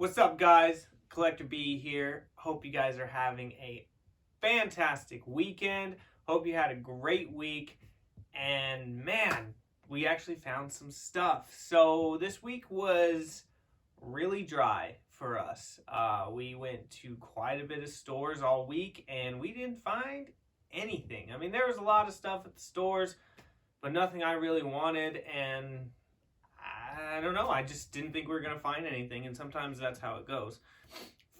What's up, guys? Collector B here. Hope you guys are having a fantastic weekend. Hope you had a great week. And man, we actually found some stuff. So this week was really dry for us. We went to quite a bit of stores all week and we didn't find anything. I mean, there was a lot of stuff at the stores, but nothing I really wanted. And I don't know. I just didn't think we were going to find anything, and sometimes that's how it goes.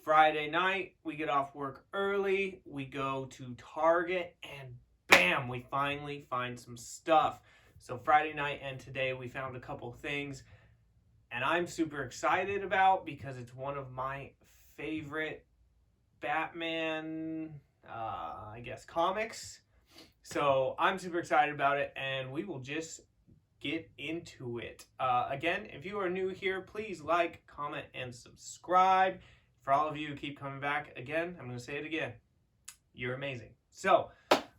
Friday night, we get off work early. We go to Target, and bam, we finally find some stuff. So Friday night and today, we found a couple things, and I'm super excited about because it's one of my favorite Batman, comics. So I'm super excited about it, and we will just get into it. Again, if you are new here, please like, comment, and subscribe. For all of you who keep coming back, again, I'm going to say it again. You're amazing. So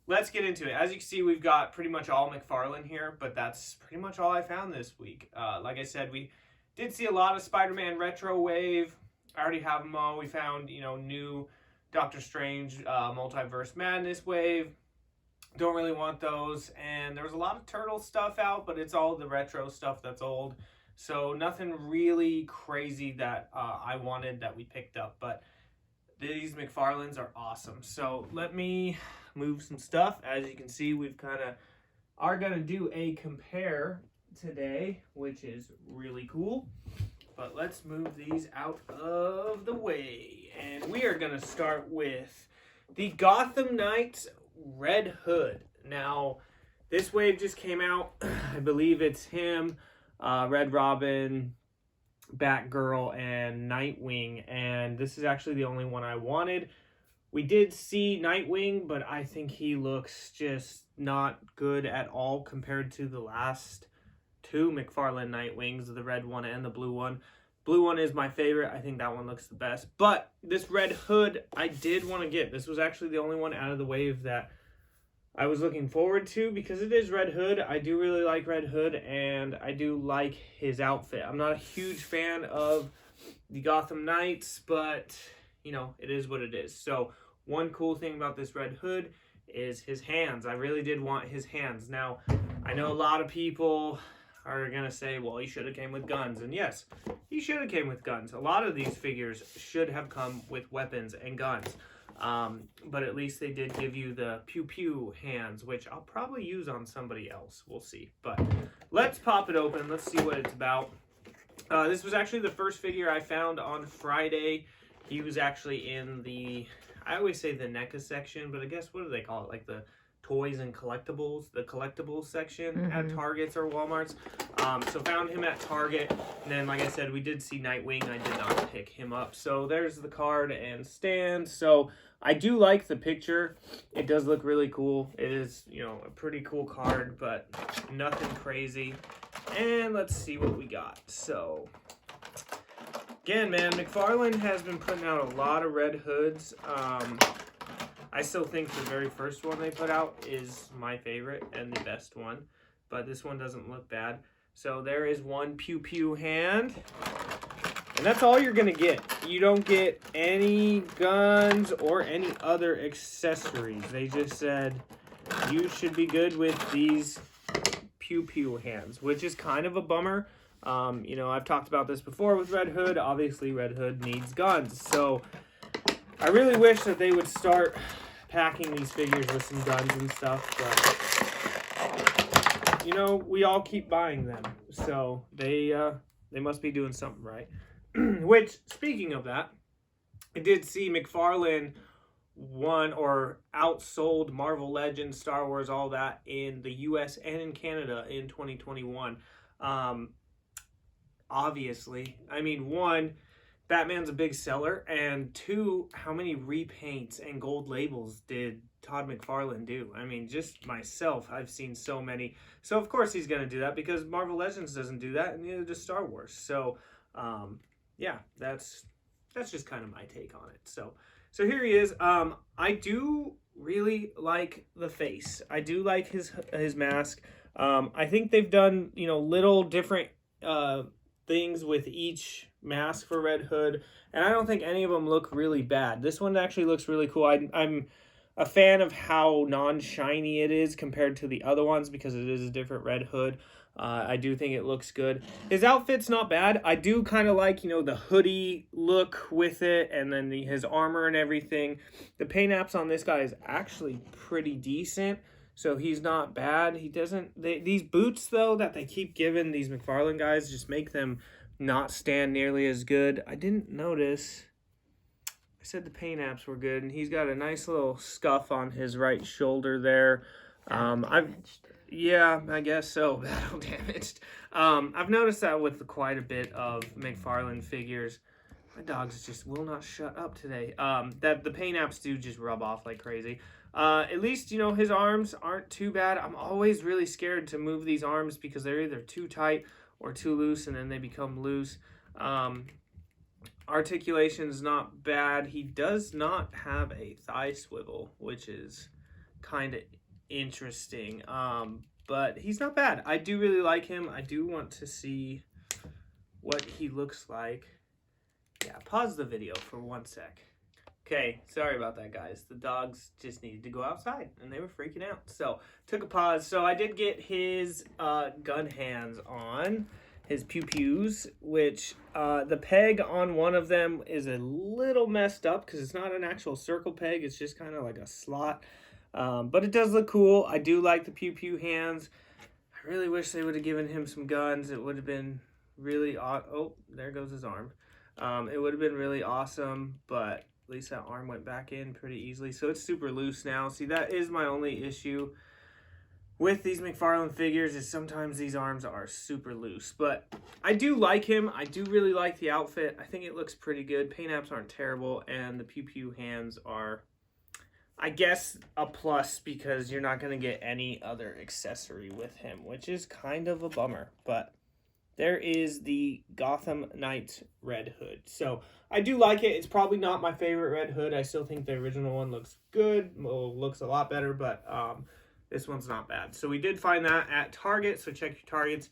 let's get into it. As you can see, we've got pretty much all Mcfarlane here, but that's pretty much all I found this week. Like I said, we did see a lot of Spider-Man Retro Wave. I already have them all. We found, new Doctor Strange Multiverse Madness Wave. Don't really want those, and there was a lot of Turtle stuff out, but it's all the retro stuff that's old, so nothing really crazy that I wanted that we picked up, but these Mcfarlanes are awesome. So let me move some stuff. As you can see, we've are going to do a compare today, which is really cool, but let's move these out of the way, and we are going to start with the Gotham Knights Red Hood. Now, this wave just came out. I believe it's him, Red Robin, Batgirl, and Nightwing, and this is actually the only one I wanted. We did see Nightwing, but I think he looks just not good at all compared to the last two Mcfarlane Nightwings, the red one and the blue one. Blue one is my favorite. I think that one looks the best. But this Red Hood, I did want to get. This was actually the only one out of the wave that I was looking forward to because it is Red Hood. I do really like Red Hood, and I do like his outfit. I'm not a huge fan of the Gotham Knights, but, it is what it is. So one cool thing about this Red Hood is his hands. I really did want his hands. Now, I know a lot of people are going to say, well, he should have came with guns. And yes, he should have came with guns. A lot of these figures should have come with weapons and guns. But at least they did give you the pew-pew hands, which I'll probably use on somebody else. We'll see. But let's pop it open. Let's see what it's about. This was actually the first figure I found on Friday. He was actually in I always say the NECA section, but I guess, what do they call it? Like the toys and collectibles, the collectibles section at Targets or Walmarts. So found him at Target, and then, like I said, we did see Nightwing. I did not pick him up. So there's the card and stand. So I do like the picture. It does look really cool. It is, a pretty cool card, but nothing crazy. And let's see what we got. So again, man, Mcfarlane has been putting out a lot of Red Hoods. I still think the very first one they put out is my favorite and the best one, but this one doesn't look bad. So there is one pew-pew hand, and that's all you're going to get. You don't get any guns or any other accessories. They just said you should be good with these pew-pew hands, which is kind of a bummer. I've talked about this before with Red Hood. Obviously, Red Hood needs guns, so I really wish that they would start packing these figures with some guns and stuff, but, we all keep buying them, so they must be doing something right. Which, speaking of that, I did see Mcfarlane won or outsold Marvel Legends, Star Wars, all that in the US and in Canada in 2021. Obviously, I mean, one, Batman's a big seller, and two, how many repaints and gold labels did Todd McFarlane do? I mean, just myself, I've seen so many. So of course he's going to do that because Marvel Legends doesn't do that, and neither does Star Wars. So yeah, that's just kind of my take on it. So here he is. I do really like the face. I do like his mask. I think they've done little different things with each mask for Red Hood, and I don't think any of them look really bad. This one actually looks really cool. I'm a fan of how non-shiny it is compared to the other ones because it is a different Red Hood. I do think it looks good. His outfit's not bad. I do kind of like, the hoodie look with it, and then his armor and everything. The paint apps on this guy is actually pretty decent, so he's not bad. He doesn't... these boots, though, that they keep giving these McFarlane guys just make them not stand nearly as good. I didn't notice... I said the paint apps were good, and he's got a nice little scuff on his right shoulder there. Yeah, I guess so. Battle damaged. I've noticed that with quite a bit of McFarlane figures. My dogs just will not shut up today. That the paint apps do just rub off like crazy. At least, his arms aren't too bad. I'm always really scared to move these arms because they're either too tight or too loose, and then they become loose. Articulation's not bad. He does not have a thigh swivel, which is kind of interesting. But he's not bad. I do really like him. I do want to see what he looks like. Yeah, pause the video for 1 sec. Okay, sorry about that, guys. The dogs just needed to go outside, and they were freaking out. So, took a pause. So, I did get his gun hands on. His pew-pews, which the peg on one of them is a little messed up because it's not an actual circle peg. It's just kind of like a slot. But it does look cool. I do like the pew-pew hands. I really wish they would have given him some guns. It would have been really... Oh, there goes his arm. It would have been really awesome, but at least that arm went back in pretty easily. So it's super loose now. See, that is my only issue with these McFarlane figures, is sometimes these arms are super loose. But I do like him. I do really like the outfit. I think it looks pretty good. Paint apps aren't terrible, and the pew-pew hands are, I guess, a plus because you're not going to get any other accessory with him, which is kind of a bummer. But there is the Gotham Knights Red Hood. So I do like it. It's probably not my favorite Red Hood. I still think the original one looks good. Well, looks a lot better, but this one's not bad. So we did find that at Target, so check your Targets.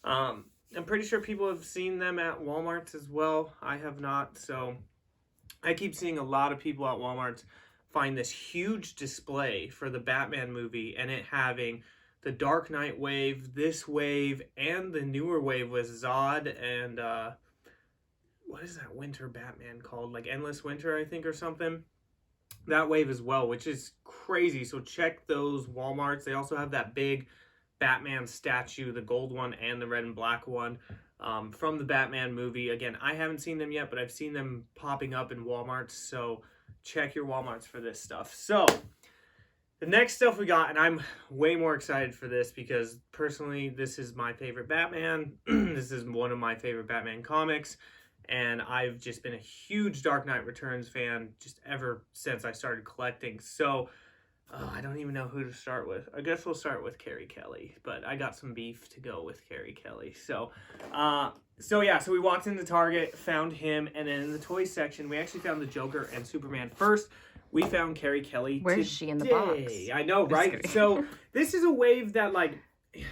I'm pretty sure people have seen them at Walmart's as well. I have not, so I keep seeing a lot of people at Walmart's find this huge display for the Batman movie, and it having the Dark Knight wave, this wave, and the newer wave with Zod and, what is that winter Batman called? Like Endless Winter, I think, or something. That wave as well, which is crazy. So check those Walmarts. They also have that big Batman statue, the gold one and the red and black one, from the Batman movie. Again, I haven't seen them yet, but I've seen them popping up in Walmarts. So check your Walmarts for this stuff. So the next stuff we got, and I'm way more excited for this because personally, this is my favorite Batman. This is one of my favorite Batman comics. And I've just been a huge Dark Knight Returns fan just ever since I started collecting. So, I don't even know who to start with. I guess we'll start with Kelley. But I got some beef to go with Kelley. So we walked into Target, found him. And then in the toy section, we actually found the Joker and Superman first. We found Kelley. Where's she in the box? I know, right? So this is a wave that, like,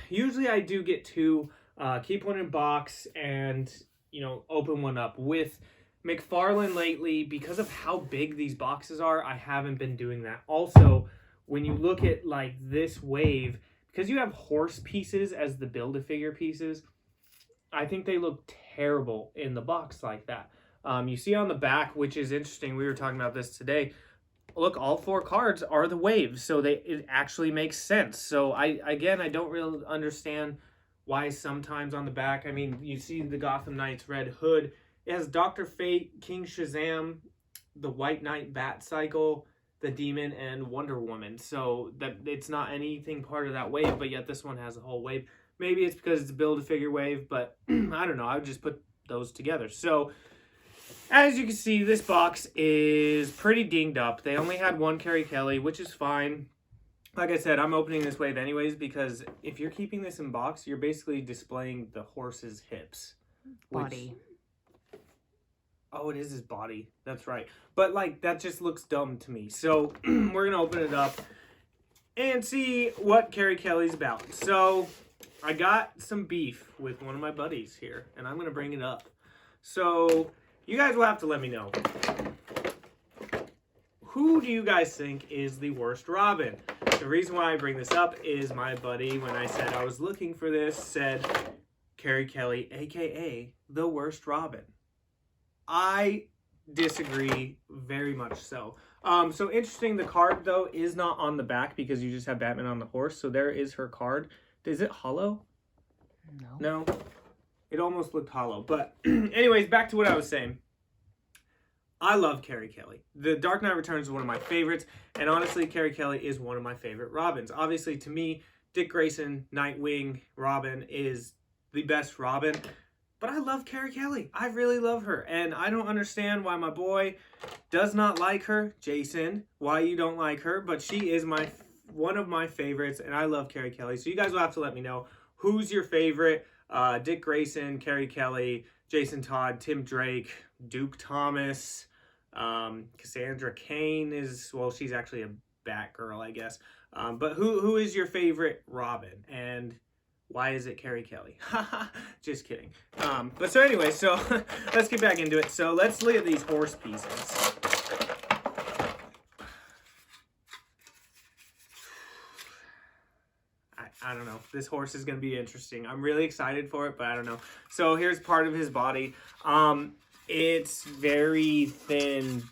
usually I do get two. Keep one in box and... open one up. With McFarlane lately, because of how big these boxes are, I haven't been doing that. Also, when you look at like this wave, because you have horse pieces as the Build-A-Figure pieces, I think they look terrible in the box like that. You see on the back, which is interesting, we were talking about this today, look, all four cards are the waves, so it actually makes sense. So I don't really understand why sometimes on the back, I mean, you see the Gotham Knights Red Hood. It has Dr. Fate, King Shazam, the White Knight Bat Cycle, the Demon, and Wonder Woman. So that it's not anything part of that wave, but yet this one has a whole wave. Maybe it's because it's a Build-A-Figure wave, but I don't know. I would just put those together. So as you can see, this box is pretty dinged up. They only had one Kelley, which is fine. Like I said, I'm opening this wave anyways because if you're keeping this in box, you're basically displaying the horse's hips. Body. Oh, it is his body. That's right. But, like, that just looks dumb to me. So, we're going to open it up and see what Kelley's about. So, I got some beef with one of my buddies here, and I'm going to bring it up. So, you guys will have to let me know. Who do you guys think is the worst Robin? The reason why I bring this up is my buddy, when I said I was looking for this, said Carrie Kelley, aka the worst Robin. I disagree very much so. So interesting, the card though is not on the back because you just have Batman on the horse. So there is her card. Is it hollow? No. It almost looked hollow. But anyways, back to what I was saying. I love Carrie Kelley. The Dark Knight Returns is one of my favorites. And honestly, Carrie Kelley is one of my favorite Robins. Obviously, to me, Dick Grayson, Nightwing, Robin is the best Robin. But I love Carrie Kelley. I really love her. And I don't understand why my boy does not like her. Jason, why you don't like her. But she is one of my favorites. And I love Carrie Kelley. So you guys will have to let me know. Who's your favorite? Dick Grayson, Carrie Kelley, Jason Todd, Tim Drake, Duke Thomas, Cassandra Cain is, well, she's actually a Batgirl, I guess. But who is your favorite Robin? And why is it Carrie Kelley? Just kidding. But so anyway, so let's get back into it. So let's look at these horse pieces. I don't know. This horse is going to be interesting. I'm really excited for it, but I don't know. So here's part of his body. It's very thin.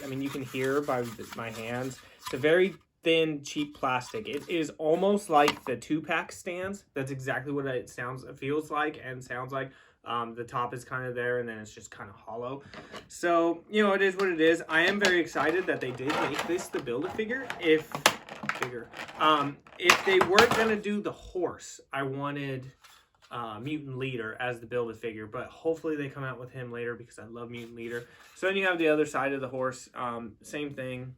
I mean, you can hear by my hands. It's a very thin, cheap plastic. It is almost like the 2-pack stands. That's exactly what it feels like and sounds like. The top is kind of there, and then it's just kind of hollow. So, you know, it is what it is. I am very excited that they did make this the Build-A-Figure. If they weren't going to do the horse, I wanted Mutant Leader as the Build-A-Figure, but hopefully they come out with him later because I love Mutant Leader. So then you have the other side of the horse. Same thing.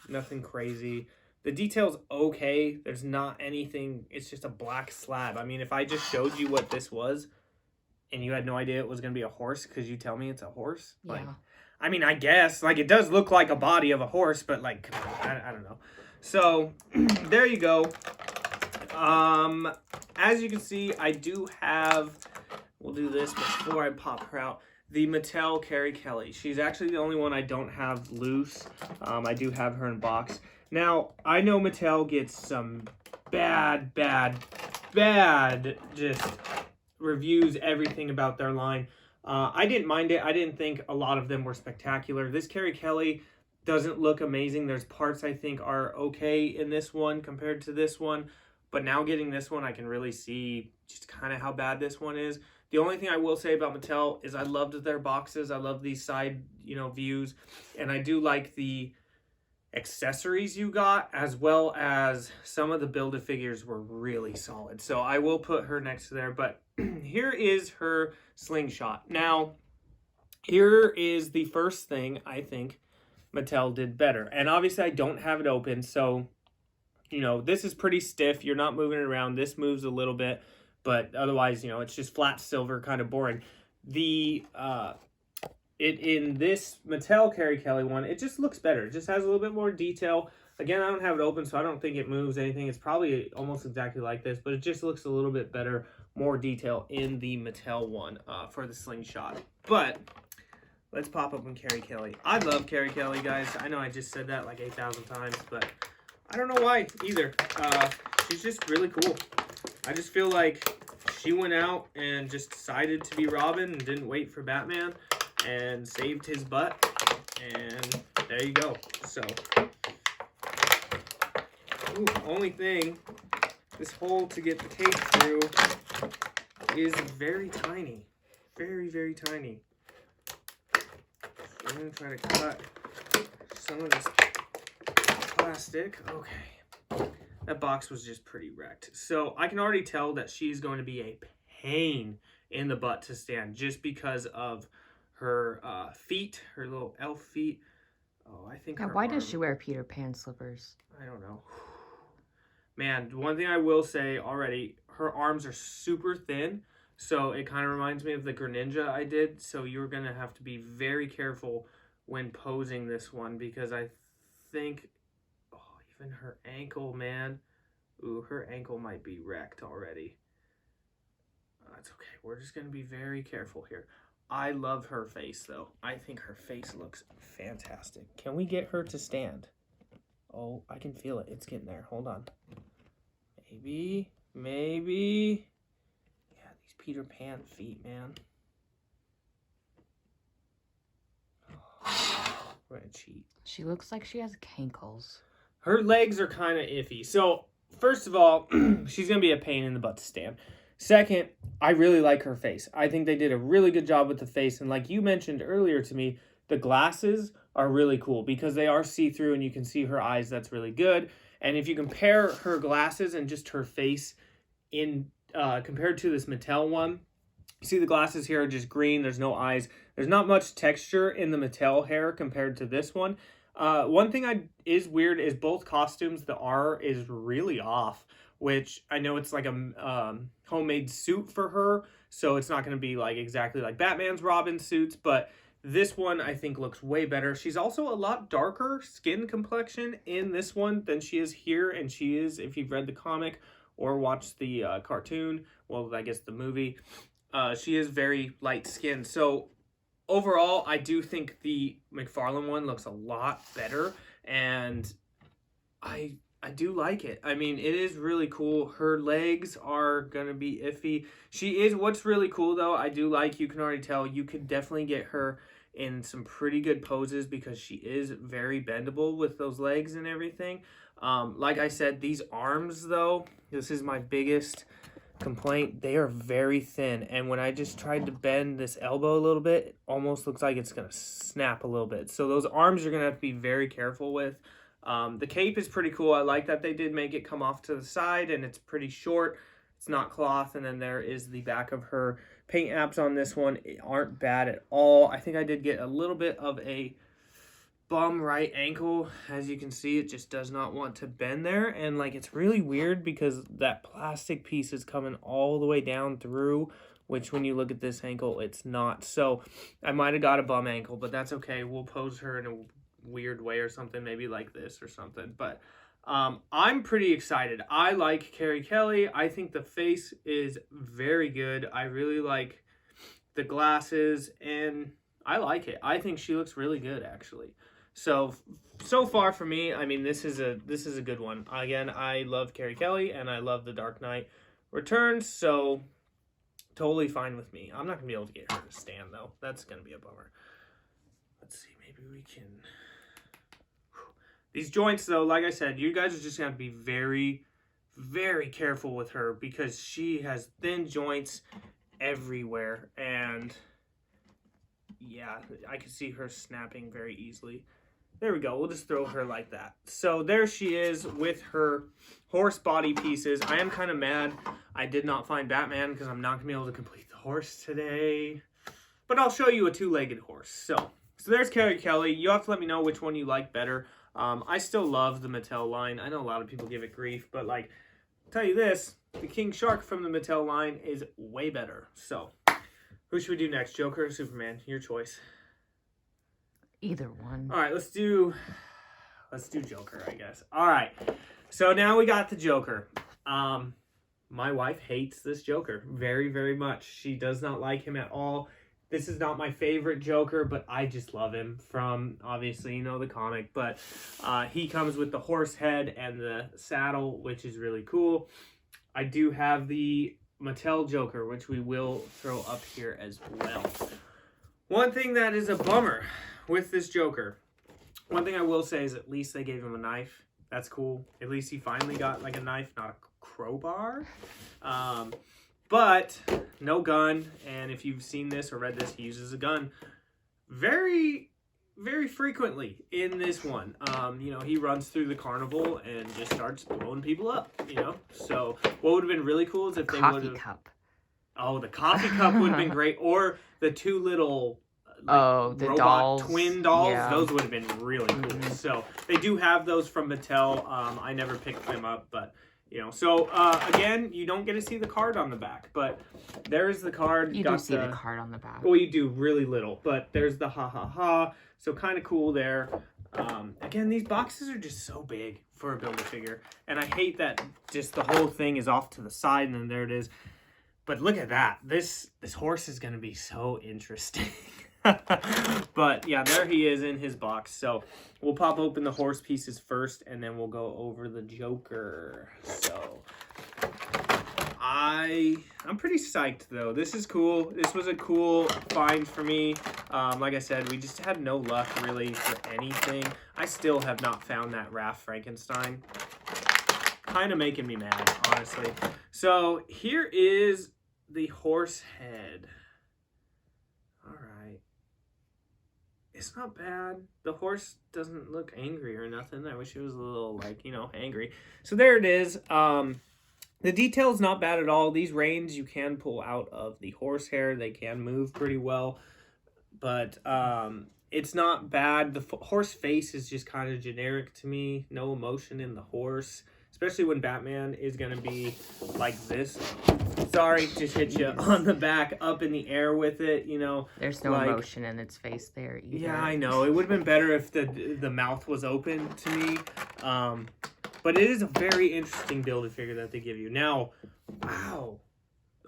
Nothing crazy. The detail's okay. There's not anything. It's just a black slab. I mean, if I just showed you what this was and you had no idea it was going to be a horse because you tell me it's a horse? Yeah. Like, I mean, I guess. Like, it does look like a body of a horse, but, like, I don't know. So, there you go. As you can see, I do have, we'll do this before I pop her out, the Mattel Carrie Kelley. She's actually the only one I don't have loose. I do have her in box. Now, I know Mattel gets some bad just reviews, everything about their line. I didn't mind it. I didn't think a lot of them were spectacular. This Carrie Kelley doesn't look amazing. There's parts I think are okay in this one compared to this one. But now getting this one, I can really see just kind of how bad this one is. The only thing I will say about Mattel is I loved their boxes. I love these side, views. And I do like the accessories you got, as well as some of the Build-A-Figures were really solid. So I will put her next to there. But here is her slingshot. Now, here is the first thing I think Mattel did better. And obviously I don't have it open, so this is pretty stiff. You're not moving it around. This moves a little bit, but otherwise, it's just flat silver, kind of boring. In this Mattel Carrie Kelley one, it just looks better. It just has a little bit more detail. Again, I don't have it open, so I don't think it moves anything. It's probably almost exactly like this, but it just looks a little bit better, more detail in the Mattel one for the slingshot. But let's pop open Carrie Kelley. I love Carrie Kelley, guys. I know I just said that like 8,000 times, but I don't know why either. She's just really cool. I just feel like she went out and just decided to be Robin and didn't wait for Batman and saved his butt. And there you go. So, only thing, this hole to get the tape through is very tiny. Very, very tiny. So I'm going to try to cut some of this plastic. Okay, that box was just pretty wrecked. So I can already tell that she's going to be a pain in the butt to stand just because of her feet, her little elf feet. Oh, I think. Now, why does she wear Peter Pan slippers? I don't know. Man, one thing I will say already, her arms are super thin, so it kind of reminds me of the Greninja I did. So you're gonna have to be very careful when posing this one because I think. Even her ankle, man. Ooh, her ankle might be wrecked already. That's okay. We're just going to be very careful here. I love her face, though. I think her face looks fantastic. Can we get her to stand? Oh, I can feel it. It's getting there. Hold on. Maybe. Yeah, these Peter Pan feet, man. We're going to cheat. She looks like she has cankles. Her legs are kind of iffy. So, first of all, she's going to be a pain in the butt to stand. Second, I really like her face. I think they did a really good job with the face. And like you mentioned earlier to me, the glasses are really cool because they are see-through and you can see her eyes. That's really good. And if you compare her glasses and just her face in compared to this Mattel one, you see the glasses here are just green. There's no eyes. There's not much texture in the Mattel hair compared to this one. One thing is weird is both costumes, the R is really off, which I know it's like a homemade suit for her, so it's not going to be like exactly like Batman's Robin suits, but this one I think looks way better. She's also a lot darker skin complexion in this one than she is here, and she is, if you've read the comic or watched the cartoon, well, I guess the movie, she is very light skinned. So overall, I do think the Mcfarlane one looks a lot better, and I do like it. I mean, it is really cool. Her legs are going to be iffy. What's really cool, though, I do like, you can already tell, you could definitely get her in some pretty good poses because she is very bendable with those legs and everything. Like I said, these arms, though, this is my biggest complaint. They are very thin, and when I just tried to bend this elbow a little bit, it almost looks like it's going to snap a little bit. So those arms you're going to have to be very careful with. The cape is pretty cool. I like that they did make it come off to the side, and it's pretty short. It's not cloth, and then there is the back of her paint apps on this one. It aren't bad at all. I think I did get a little bit of a bum right ankle. As you can see, it just does not want to bend there, and like it's really weird because that plastic piece is coming all the way down through, which when you look at this ankle, it's not. So I might have got a bum ankle, but that's okay. We'll pose her in a weird way or something, maybe like this or something. But I'm pretty excited. I like Carrie Kelley. I think the face is very good. I really like the glasses, and I like it. I think she looks really good, actually. So far for me, I mean, this is a good one. Again, I love Carrie Kelley, and I love The Dark Knight Returns, so totally fine with me. I'm not going to be able to get her to stand, though. That's going to be a bummer. Let's see, maybe we can... These joints, though, like I said, you guys are just going to be very, very careful with her because she has thin joints everywhere. And, yeah, I can see her snapping very easily. There we go. We'll just throw her like that. So there she is with her horse body pieces. I am kind of mad I did not find Batman because I'm not going to be able to complete the horse today. But I'll show you a two-legged horse. So there's Carrie Kelley. You have to let me know which one you like better. I still love the Mattel line. I know a lot of people give it grief, but like, I'll tell you this, the King Shark from the Mattel line is way better. So, who should we do next? Joker or Superman? Your choice. Either one. All right, let's do Joker, I guess. All right, so now we got the Joker. My wife hates this Joker very, very much. She does not like him at all. This is not my favorite Joker, but I just love him from, obviously, you know, the comic. But he comes with the horse head and the saddle, which is really cool. I do have the Mattel Joker, which we will throw up here as well. One thing that is a bummer with this Joker, one thing I will say is at least they gave him a knife. That's cool. At least he finally got like a knife, not a crowbar. But no gun, and if you've seen this or read this, he uses a gun very, very frequently in this one. You know, he runs through the carnival and just starts blowing people up, you know? So what would have been really cool is if they would have... Coffee cup. Oh, the coffee cup would have been great. Or the two little... the dolls. Twin dolls. Yeah. Those would have been really cool. Mm-hmm. So they do have those from Mattel. I never picked them up, but... You know, so again, you don't get to see the card on the back, but there's the card. You do see the card on the back. Well, you do really little, but there's the ha ha ha. So kind of cool there. Again, these boxes are just so big for a Build-A-Figure, and I hate that just the whole thing is off to the side, and then there it is. But look at that. This horse is going to be so interesting. But yeah, there he is in his box. So we'll pop open the horse pieces first, and then we'll go over the Joker. So I'm pretty psyched though. This is cool. This was a cool find for me. Like I said, we just had no luck really for anything. I still have not found that Raph Frankenstein. Kind of making me mad, honestly. So here is the horse head. All right. It's not bad. The horse doesn't look angry or nothing. I wish it was a little, like, you know, angry. So there it is. The detail's not bad at all. These reins you can pull out of the horsehair. They can move pretty well. But it's not bad. The horse face is just kind of generic to me. No emotion in the horse. Especially when Batman is going to be like this. Sorry, just hit you on the back, up in the air with it, you know. There's no emotion in its face there either. Yeah, I know. It would have been better if the mouth was open to me. But it is a very interesting build figure that they give you. Now, wow.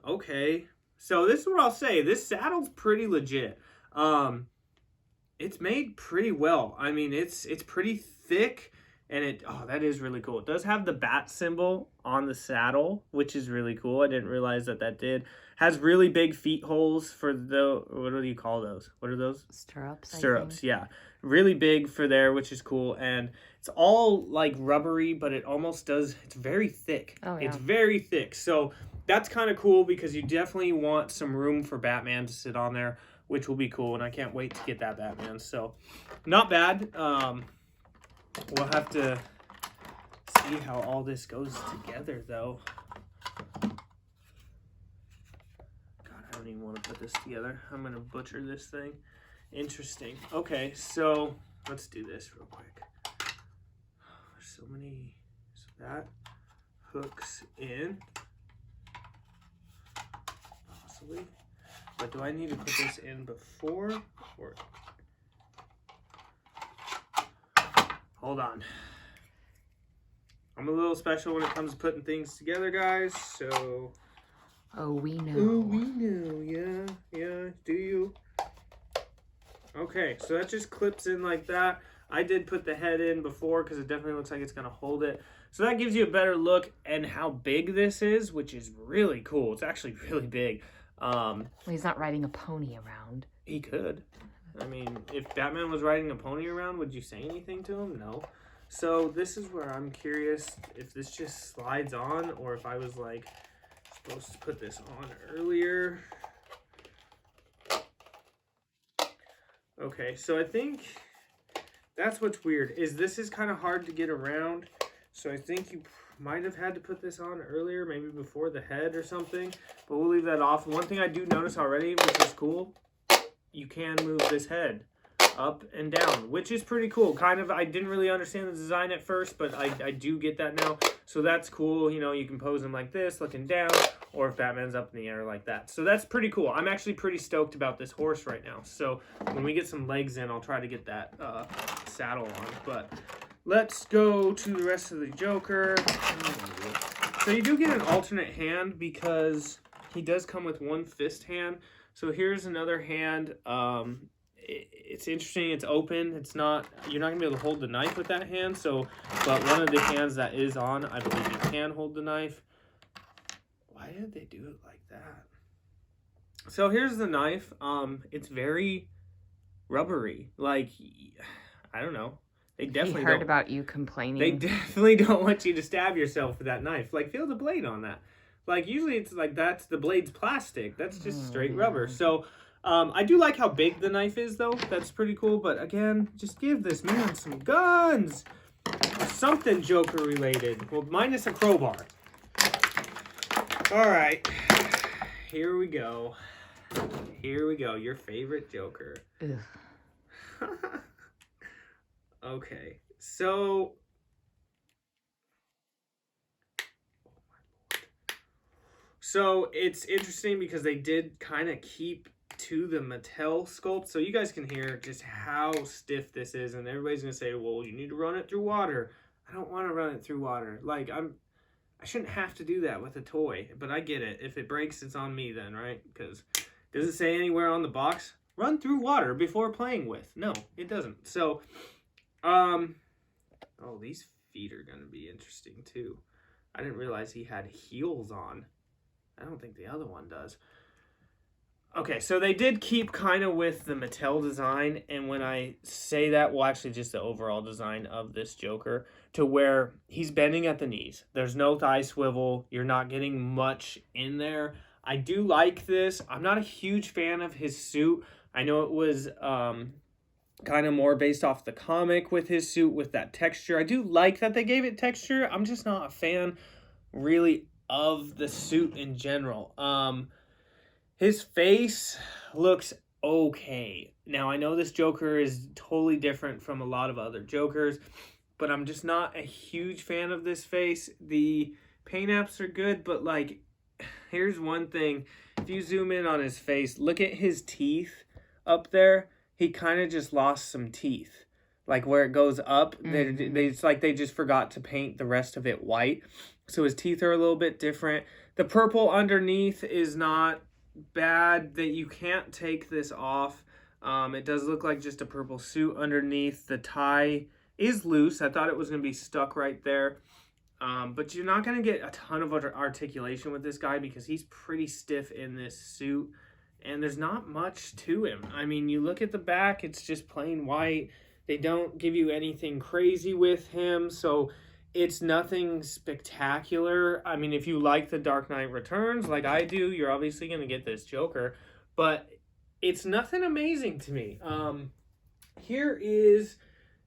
Okay. So this is what I'll say. This saddle's pretty legit. It's made pretty well. I mean, it's pretty thick. And that is really cool. It does have the bat symbol on the saddle, which is really cool. I didn't realize that did. Has really big feet holes for what do you call those? What are those? Stirrups. Stirrups, yeah. Really big for there, which is cool. And it's all like rubbery, but it almost does, it's very thick. Oh, yeah. It's very thick. So that's kind of cool because you definitely want some room for Batman to sit on there, which will be cool. And I can't wait to get that Batman. So not bad. We'll have to see how all this goes together, though. God, I don't even want to put this together. I'm going to butcher this thing. Interesting. Okay, so let's do this real quick. There's so many. So that hooks in. Possibly. But do I need to put this in before or... Hold on. I'm a little special when it comes to putting things together, guys, so... Oh, we know. Oh, we know. Yeah. Do you? Okay, so that just clips in like that. I did put the head in before because it definitely looks like it's going to hold it. So that gives you a better look and how big this is, which is really cool. It's actually really big. Well, he's not riding a pony around. He could. I mean, if Batman was riding a pony around, would you say anything to him? No. So this is where I'm curious if this just slides on or if I was like supposed to put this on earlier. Okay, so I think that's what's weird is this is kind of hard to get around. So I think you might have had to put this on earlier, maybe before the head or something. But we'll leave that off. One thing I do notice already, which is cool, you can move this head up and down, which is pretty cool. Kind of, I didn't really understand the design at first, but I do get that now. So that's cool. You know, you can pose him like this, looking down, or if Batman's up in the air like that. So that's pretty cool. I'm actually pretty stoked about this horse right now. So when we get some legs in, I'll try to get that saddle on. But let's go to the rest of the Joker. So you do get an alternate hand because he does come with one fist hand. So here's another hand. It's interesting. It's open. It's not. You're not gonna be able to hold the knife with that hand. So, but one of the hands that is on, I believe you can hold the knife. Why did they do it like that? So here's the knife. It's very rubbery. Like, I don't know. They definitely He heard about you complaining. They definitely don't want you to stab yourself with that knife. Like, feel the blade on that. Like, usually it's like the blade's plastic. That's just straight rubber. So, I do like how big the knife is, though. That's pretty cool. But, again, just give this man some guns. Or something Joker-related. Well, minus a crowbar. All right. Here we go. Here we go. Your favorite Joker. Okay. So... So it's interesting because they did kind of keep to the Mattel sculpt. So you guys can hear just how stiff this is. And everybody's going to say, well, you need to run it through water. I don't want to run it through water. Like, I shouldn't have to do that with a toy, but I get it. If it breaks, it's on me then, right? Because does it say anywhere on the box, run through water before playing with? No, it doesn't. So, oh, these feet are going to be interesting too. I didn't realize he had heels on. I don't think the other one does. Okay, so they did keep kind of with the Mattel design, and when I say that, well, actually just the overall design of this Joker, to where he's bending at the knees. There's no thigh swivel. You're not getting much in there. I do like this. I'm not a huge fan of his suit. I know it was kind of more based off the comic with his suit with that texture. I do like that they gave it texture. I'm just not a fan, really, of the suit in general. His face looks okay. Now, I know this Joker is totally different from a lot of other Jokers, but I'm just not a huge fan of this face. The paint apps are good, but, like, here's one thing. If you zoom in on his face, look at his teeth up there. He kind of just lost some teeth. Like, where it goes up, it's like they just forgot to paint the rest of it white. So his teeth are a little bit different. The purple underneath is not bad. That you can't take this off. It does look like just a purple suit underneath. The tie is loose. I thought it was going to be stuck right there. But you're not going to get a ton of articulation with this guy because he's pretty stiff in this suit. And there's not much to him. I mean, you look at the back, it's just plain white. They don't give you anything crazy with him. So it's nothing spectacular. I mean, if you like the Dark Knight Returns like I do, you're obviously going to get this Joker. But it's nothing amazing to me. Here is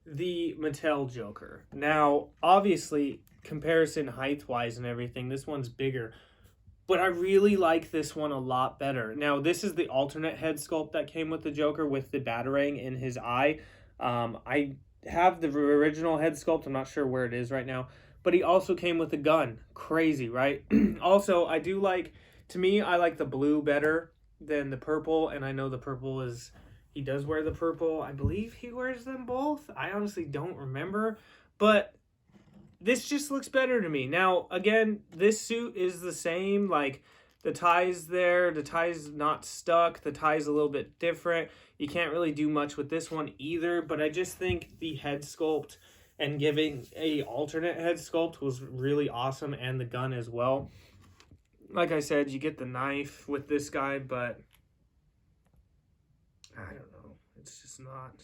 the Mattel Joker. Now, obviously, comparison height-wise and everything, this one's bigger. But I really like this one a lot better. Now, this is the alternate head sculpt that came with the Joker with the Batarang in his eye. I have the original head sculpt. I'm not sure where it is right now. But he also came with a gun. Crazy, right? Also, I do like, to me, I like the blue better than the purple. And I know the purple is, he does wear the purple. I believe he wears them both. I honestly don't remember. But this just looks better to me. Now, again, this suit is the same. Like, the tie's there. The tie's not stuck. The tie's a little bit different. You can't really do much with this one either. But I just think the head sculpt and giving a alternate head sculpt was really awesome. And the gun as well. Like I said, you get the knife with this guy. But I don't know. It's just not.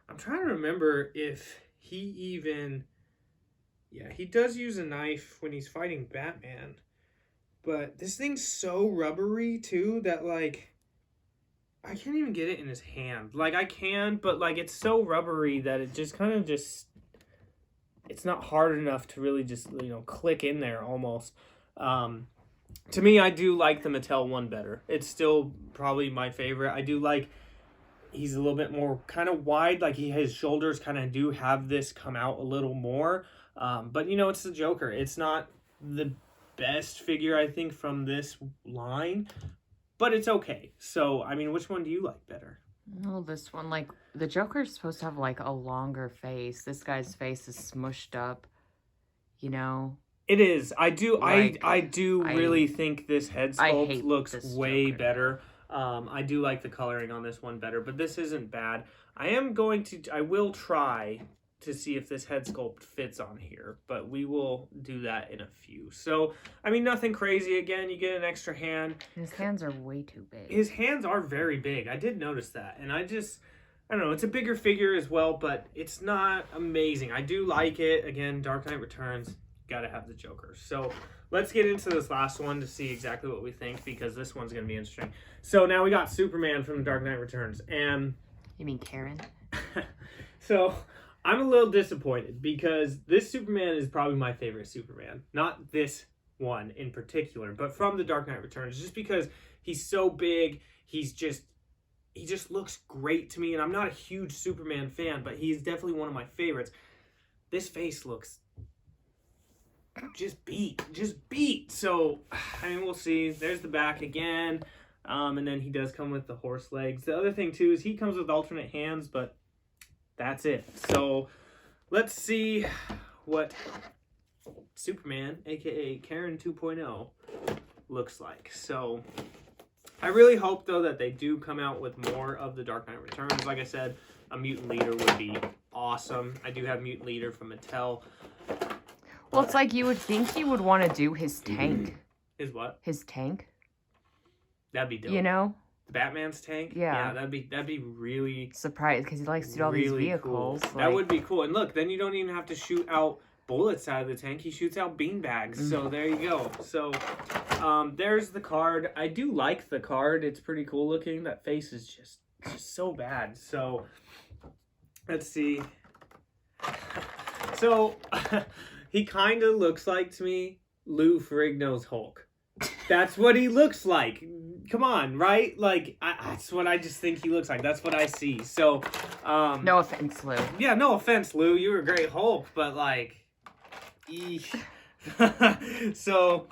I'm trying to remember if he even... Yeah, he does use a knife when he's fighting Batman. But this thing's so rubbery, too, that, like, I can't even get it in his hand. Like, I can, but, like, it's so rubbery that it just kind of just... It's not hard enough to really just, you know, click in there almost. To me, I do like the Mattel one better. It's still probably my favorite. I do like... He's a little bit more kind of wide. Like, his shoulders kind of do have this come out a little more. But, you know, it's the Joker. It's not the best figure, I think, from this line. But it's okay. So, I mean, which one do you like better? Oh, this one. Like, the Joker's supposed to have, like, a longer face. This guy's face is smushed up, you know? It is. I do really think this head sculpt looks way better. I do like the coloring on this one better. But this isn't bad. I will try to see if this head sculpt fits on here, but we will do that in a few. So, I mean, nothing crazy. Again, you get an extra hand. His hands are way too big. His hands are very big. I did notice that. And I don't know, it's a bigger figure as well, but it's not amazing. I do like it. Again, Dark Knight Returns, gotta have the Joker. So, let's get into this last one to see exactly what we think, because this one's gonna be interesting. So, now we got Superman from the Dark Knight Returns, and... You mean Karen? So... I'm a little disappointed because this Superman is probably my favorite Superman. Not this one in particular, but from the Dark Knight Returns. Just because he's so big, he just looks great to me. And I'm not a huge Superman fan, but he's definitely one of my favorites. This face looks just beat. So, I mean, we'll see. There's the back again. And then he does come with the horse legs. The other thing, too, is he comes with alternate hands, but... That's it. So let's see what Superman, aka Karen 2.0, looks like. So I really hope though that they do come out with more of the Dark Knight Returns. Like I said, a mutant leader would be awesome. I do have mutant leader from Mattel. Well, it's like you would think he would want to do his tank. His what? His tank. That'd be dope. You know? The Batman's tank? Yeah. That'd be really surprised because he likes to do all these vehicles. Cool. That would be cool. And look, then you don't even have to shoot out bullets out of the tank. He shoots out beanbags. So there you go. So there's the card. I do like the card. It's pretty cool looking. That face is just so bad. So let's see. So he kind of looks like to me Lou Ferrigno's Hulk. That's what he looks like. Come on, right? Like, that's what I just think he looks like. That's what I see. So, no offense, Lou. Yeah, no offense, Lou. You were a great Hulk, but like, so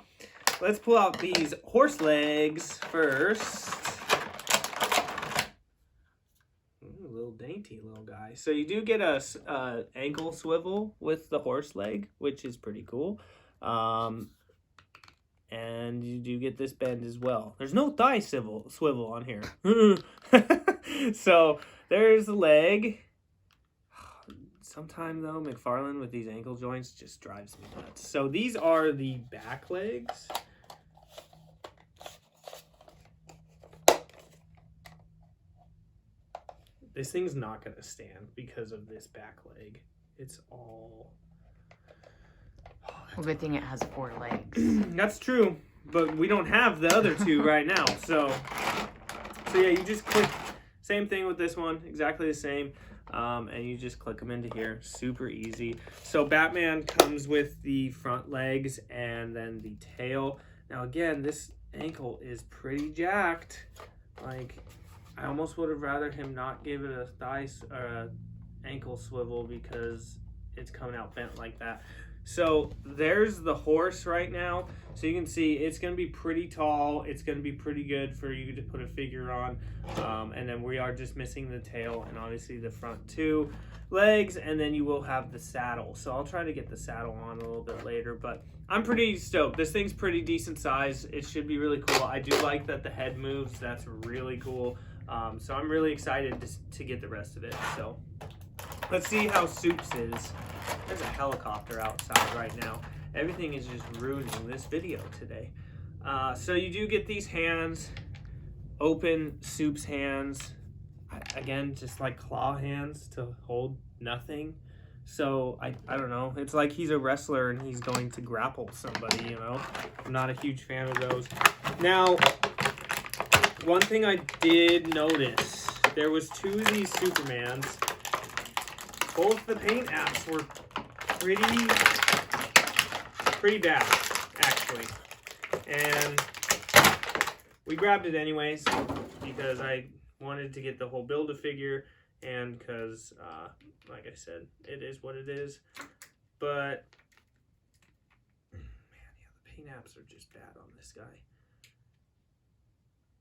let's pull out these horse legs first. Ooh, little dainty little guy. So you do get a ankle swivel with the horse leg, which is pretty cool. And you do get this bend as well. There's no thigh swivel on here. So there's the leg. Sometime though, Mcfarlane with these ankle joints just drives me nuts. So these are the back legs. This thing's not going to stand because of this back leg. It's all... Well, good thing it has 4 legs. That's true, but we don't have the other 2 right now. So yeah, you just click. Same thing with this one, exactly the same. And you just click them into here. Super easy. So Batman comes with the front legs and then the tail. Now again, this ankle is pretty jacked. Like, I almost would have rather him not give it a thigh or a ankle swivel because it's coming out bent like that. So there's the horse right now. So you can see it's going to be pretty tall. It's going to be pretty good for you to put a figure on. And then we are just missing the tail and obviously the front 2 legs. And then you will have the saddle. So I'll try to get the saddle on a little bit later. But I'm pretty stoked. This thing's pretty decent size. It should be really cool. I do like that the head moves. That's really cool. So I'm really excited to get the rest of it. So let's see how Soups is. There's a helicopter outside right now. Everything is just ruining this video today. So you do get these hands, open Soup's hands. Again, just like claw hands to hold nothing. So I don't know. It's like he's a wrestler and he's going to grapple somebody, you know. I'm not a huge fan of those. Now, one thing I did notice, there was 2 of these Supermans. Both the paint apps were pretty bad, actually. And we grabbed it anyways because I wanted to get the whole Build-A-Figure and because, like I said, it is what it is. But, man, yeah, the paint apps are just bad on this guy.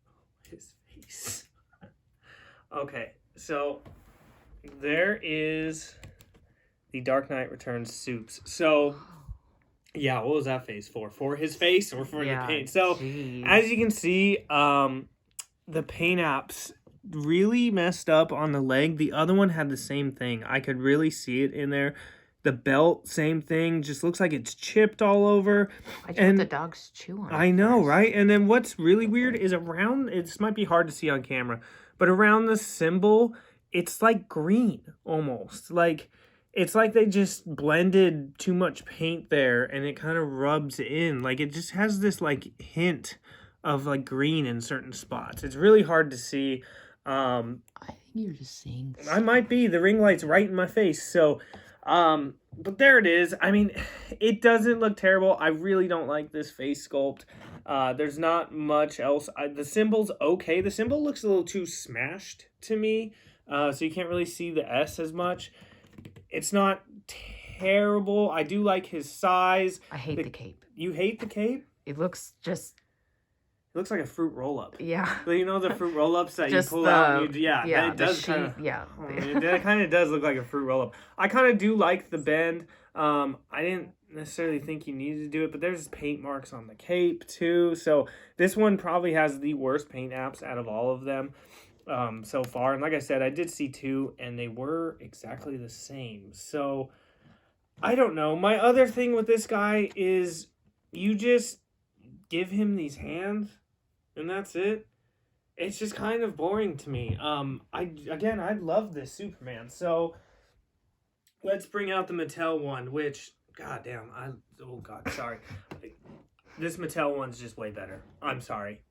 Oh, his face. Okay, so there is the Dark Knight Returns Soups. So, yeah, what was that face for? For his face or for the paint? So, as you can see, the paint apps really messed up on the leg. The other one had the same thing. I could really see it in there. The belt, same thing. Just looks like it's chipped all over. I think the dogs chew on it. I know, right? And then what's really weird is around, this might be hard to see on camera, but around the symbol, it's like green almost. Like, it's like they just blended too much paint there and it kind of rubs in. Like, it just has this like hint of like green in certain spots. It's really hard to see. I think you're just seeing. I might be. The ring light's right in my face. So, but there it is. I mean, it doesn't look terrible. I really don't like this face sculpt. There's not much else. The symbol's okay. The symbol looks a little too smashed to me. So you can't really see the S as much. It's not terrible. I do like his size. I hate the cape. You hate the cape? It looks just... It looks like a fruit roll-up. Yeah. So you know the fruit roll-ups that just you pull out? And yeah, it does kind of... Yeah. That kind of does look like a fruit roll-up. I kind of do like the bend. I didn't necessarily think you needed to do it, but there's paint marks on the cape too. So this one probably has the worst paint apps out of all of them so far. And like I said, I did see two, and they were exactly the same. So I don't know. My other thing with this guy is you just give him these hands, and that's it. It's just kind of boring to me. I love this Superman. So let's bring out the Mattel one, which goddamn, sorry. This Mattel one's just way better. I'm sorry.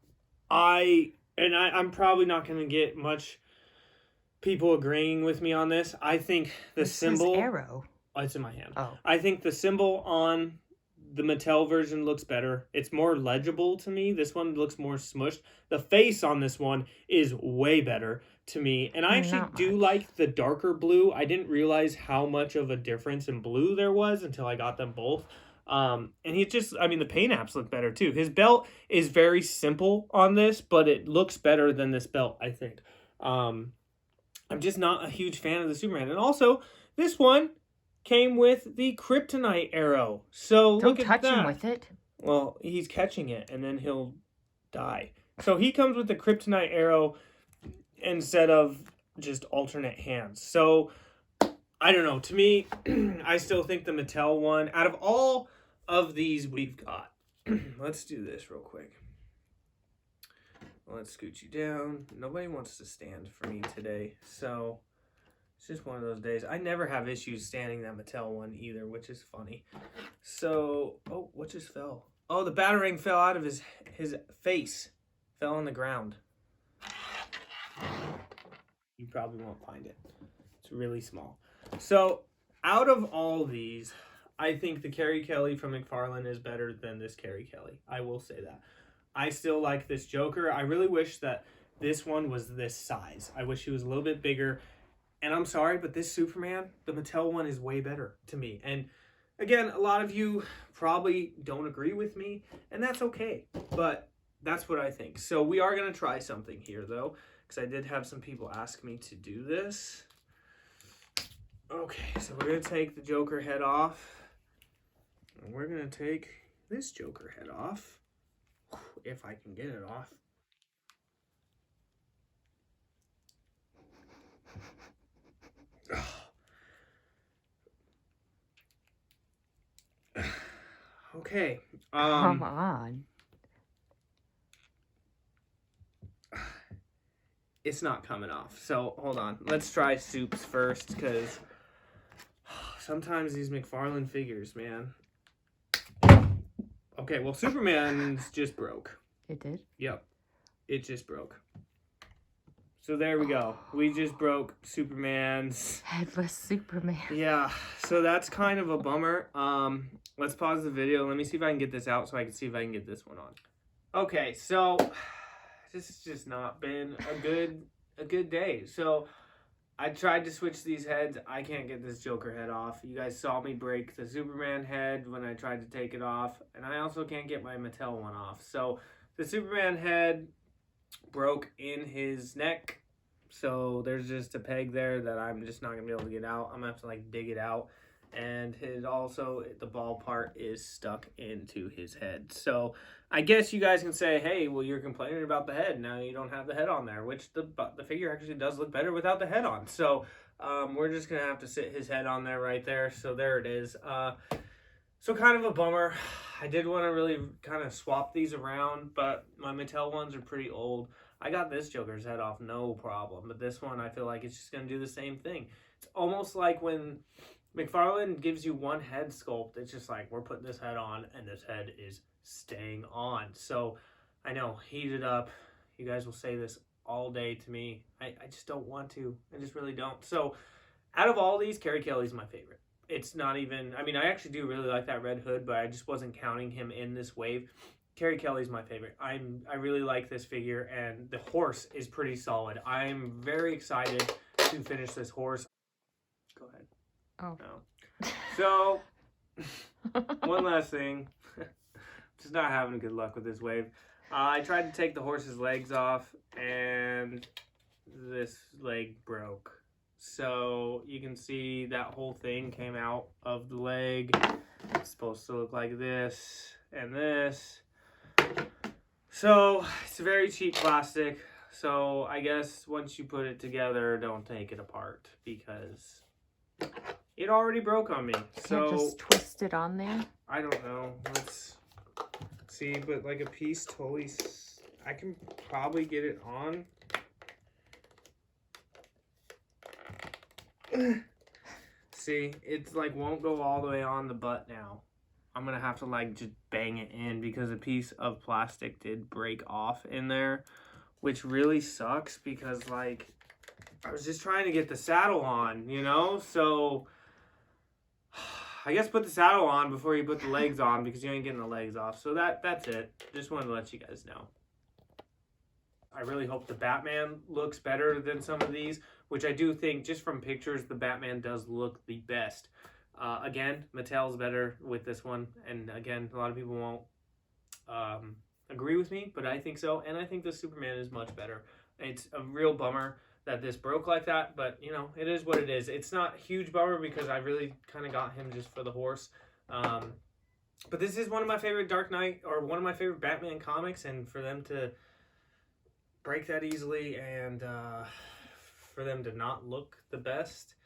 I'm probably not going to get much people agreeing with me on this. I think this symbol. Arrow. Oh, it's in my hand. Oh. I think the symbol on the Mattel version looks better. It's more legible to me. This one looks more smushed. The face on this one is way better to me. And I actually do like the darker blue. I didn't realize how much of a difference in blue there was until I got them both. And the paint apps look better too. His belt is very simple on this, but it looks better than this belt, I think. I'm just not a huge fan of the Superman. And also, this one came with the kryptonite arrow. So don't look at that. touch him with it. Well, he's catching it, and then he'll die. So he comes with the kryptonite arrow instead of just alternate hands. So I don't know. To me, I still think the Mattel one, out of all of these we've got, let's do this real quick. Let's scoot you down. Nobody wants to stand for me today, so it's just one of those days. I never have issues standing that Mattel one either, which is funny. So, what just fell? Oh, the batarang fell out of his face. Fell on the ground. You probably won't find it. It's really small. So, out of all these, I think the Carrie Kelley from Mcfarlane is better than this Carrie Kelley. I will say that. I still like this Joker. I really wish that this one was this size. I wish he was a little bit bigger. And I'm sorry, but this Superman, the Mattel one, is way better to me. And again, a lot of you probably don't agree with me, and that's okay. But that's what I think. So we are going to try something here, though, because I did have some people ask me to do this. Okay, so we're going to take the Joker head off. And we're going to take this Joker head off, if I can get it off. Okay. Come on. It's not coming off. So, hold on. Let's try Soups first, because sometimes these Mcfarlane figures, man. Okay, well, Superman's just broke. It did? Yep. It just broke. So there we go. We just broke Superman's headless Superman. Yeah, so that's kind of a bummer. Let's pause the video. Let me see if I can get this out so I can see if I can get this one on. Okay, so this has just not been a good day. So I tried to switch these heads. I can't get this Joker head off. You guys saw me break the Superman head when I tried to take it off, and I also can't get my Mattel one off. So the Superman head broke in his neck, so there's just a peg there that I'm just not gonna be able to get out. I'm gonna have to like dig it out, and the ball part is stuck into his head. So I guess you guys can say, hey, well, you're complaining about the head, now you don't have the head on there, which the figure actually does look better without the head on. So we're just gonna have to sit his head on there right there. So there it is. So kind of a bummer. I did want to really kind of swap these around, but my Mattel ones are pretty old. I got this Joker's head off, no problem. But this one, I feel like it's just going to do the same thing. It's almost like when Mcfarlane gives you one head sculpt, it's just like, we're putting this head on, and this head is staying on. So, I know, heat it up. You guys will say this all day to me. I just don't want to. I just really don't. So, out of all these, Carrie Kelley's my favorite. It's not even, I mean, I actually do really like that Red Hood, but I just wasn't counting him in this wave. Carrie Kelley's my favorite. I really like this figure, and the horse is pretty solid. I'm very excited to finish this horse. Go ahead. Oh. No. So, one last thing. Just not having good luck with this wave. I tried to take the horse's legs off, and this leg broke. So you can see that whole thing came out of the leg. It's supposed to look like this and this. So it's very cheap plastic. So I guess once you put it together, don't take it apart because it already broke on me. So Can't just twist it on there. I don't know. Let's see, but like a piece totally, I can probably get it on. See, it's like won't go all the way on the butt now. I'm gonna have to like just bang it in because a piece of plastic did break off in there, which really sucks because like I was just trying to get the saddle on, you know? So I guess put the saddle on before you put the legs on because you ain't getting the legs off. So that's it. Just wanted to let you guys know. I really hope the Batman looks better than some of these, which I do think just from pictures, the Batman does look the best. Again, Mattel's better with this one. And again, a lot of people won't agree with me, but I think so. And I think the Superman is much better. It's a real bummer that this broke like that, but you know, it is what it is. It's not a huge bummer because I really kind of got him just for the horse. But this is one of my favorite Dark Knight, or one of my favorite Batman comics, and for them to break that easily and for them to not look the best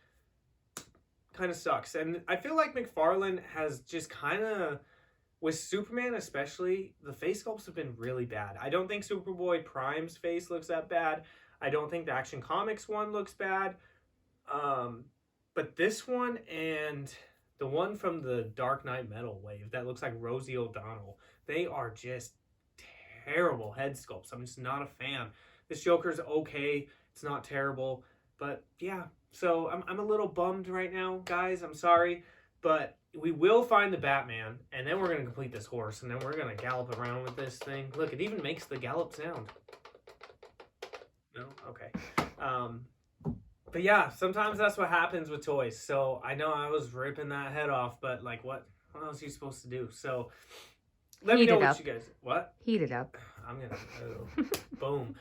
kind of sucks. And I feel like McFarlane has just kind of, with Superman especially, the face sculpts have been really bad. I don't think Superboy Prime's face looks that bad. I don't think the Action Comics one looks bad. But this one and the one from the Dark Knight Metal wave that looks like Rosie O'Donnell, they are just terrible head sculpts. I'm just not a fan. This Joker's okay. It's not terrible. But yeah, so I'm a little bummed right now, guys. I'm sorry. But we will find the Batman, and then we're going to complete this horse, and then we're going to gallop around with this thing. Look, it even makes the gallop sound. No? Okay. But yeah, sometimes that's what happens with toys. So I know I was ripping that head off, but like what else are you supposed to do? So let me know what you guys... What? Heat it up. I'm gonna... Oh, boom.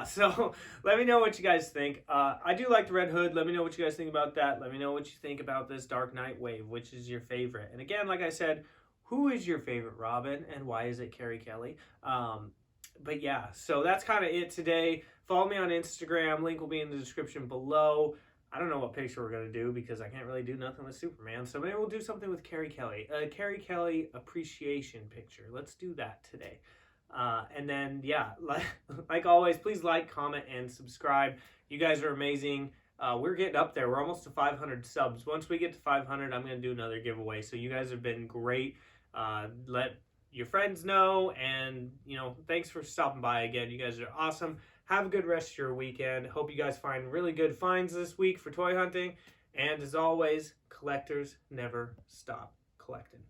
So let me know what you guys think. I do like the Red Hood. Let me know what you guys think about that. Let me know what you think about this Dark Knight wave. Which is your favorite? And again, like I said, who is your favorite Robin? And why is it Carrie Kelley? But yeah, so that's kind of it today. Follow me on Instagram. Link will be in the description below. I don't know what picture we're going to do because I can't really do nothing with Superman. So maybe we'll do something with Carrie Kelley. A Carrie Kelley appreciation picture. Let's do that today. And then, yeah, like always, please like, comment, and subscribe. You guys are amazing. We're getting up there. We're almost to 500 subs. Once we get to 500, I'm going to do another giveaway. So you guys have been great. Let your friends know. And, you know, thanks for stopping by again. You guys are awesome. Have a good rest of your weekend. Hope you guys find really good finds this week for toy hunting. And as always, collectors never stop collecting.